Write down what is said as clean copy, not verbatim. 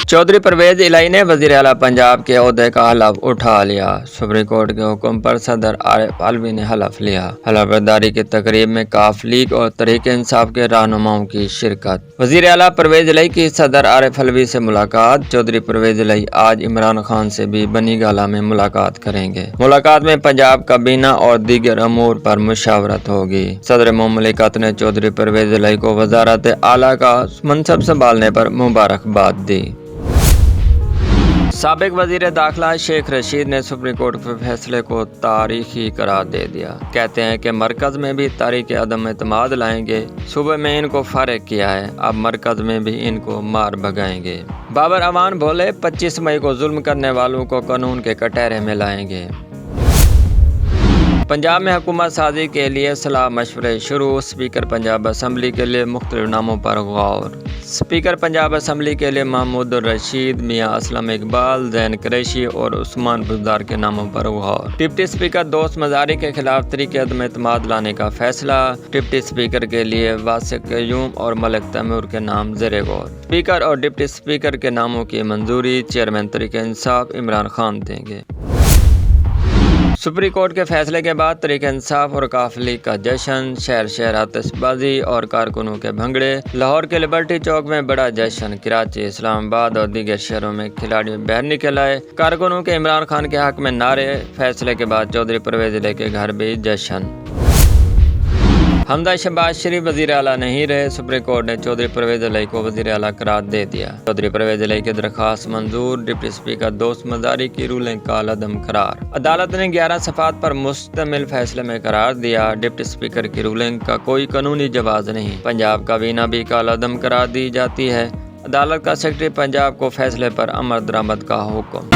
चौधरी परवेज इलाही ने वजीर आला पंजाब के ओहदे का हलफ उठा लिया। सुप्रीम कोर्ट के हुक्म पर सदर आरिफ अलवी ने हलफ लिया। हलफ बर्दारी की तकरीब में काफ लीग और तहरीक इंसाफ के रहनुमाओं की शिरकत। वजीर आला परवेज इलाही की सदर आरिफ अलवी से मुलाकात। चौधरी परवेज इलाही आज इमरान खान से भी बनी गाला में मुलाकात करेंगे। मुलाकात में पंजाब काबीना और दीगर अमूर पर मुशावरत होगी। सदर मुमलिकत ने चौधरी परवेज इलाही को वजारत आला का मनसब संभालने पर मुबारकबाद दी। साबिक वजीर दाखिला शेख रशीद ने सुप्रीम कोर्ट के फैसले को तारीखी करार दे दिया। कहते हैं कि मरकज में भी तारीख अदम एतमाद लाएंगे। सूबे में इनको फारिग किया है, अब मरकज में भी इनको मार भगाएंगे। बाबर अवान बोले 25 मई को जुल्म करने वालों को कानून के कटहरे में लाएंगे। पंजाब में हुकूमत साजी के लिए सलाह मशवरे शुरू। स्पीकर पंजाब असम्बली के लिए मुख्तलिफ नामों पर गौर। स्पीकर पंजाब असम्बली के लिए महमूद रशीद, मियां असलम इकबाल, जैन कुरैशी और उस्मान बुज़दार के नामों पर गौर। डिप्टी स्पीकर दोस्त मजारी के खिलाफ तरीके अदम एतमाद लाने का फैसला। डिप्टी स्पीकर के लिए वासिक क़य्यूम और मलिक तैमूर के नाम ज़ेरे गौर। स्पीकर और डिप्टी स्पीकर के नामों की मंजूरी चेयरमैन तहरीक इंसाफ इमरान खान देंगे। सुप्रीम कोर्ट के फैसले के बाद तहरीक इंसाफ और काफ लीग का जश्न। शहर शहर आतिशबाजी और कारकुनों के भंगड़े। लाहौर के लिबर्टी चौक में बड़ा जश्न। कराची, इस्लामाबाद और दीगर शहरों में खिलाड़ी बाहर निकल आए। कारकुनों के इमरान खान के हक में नारे। फैसले के बाद चौधरी परवेज इलाही के घर भी जश्न। हमदा शहबाज शरीफ वजीर आला नहीं रहे। सुप्रीम कोर्ट ने चौधरी परवेज इलाही को वजीर आला करार दे दिया। चौधरी परवेज इलाही की दरख्वास्त मंजूर। डिप्टी स्पीकर दोस्त मजारी की रूलिंग का अदम करार। अदालत ने 11 सफ़ात पर मुश्तमिल फैसले में करार दिया। डिप्टी स्पीकर की रूलिंग का कोई कानूनी जवाज नहीं। पंजाब काबीना भी का अदम करार दी जाती है। अदालत का सेक्रेटरी पंजाब को फैसले पर अमल दरामद का हुक्म।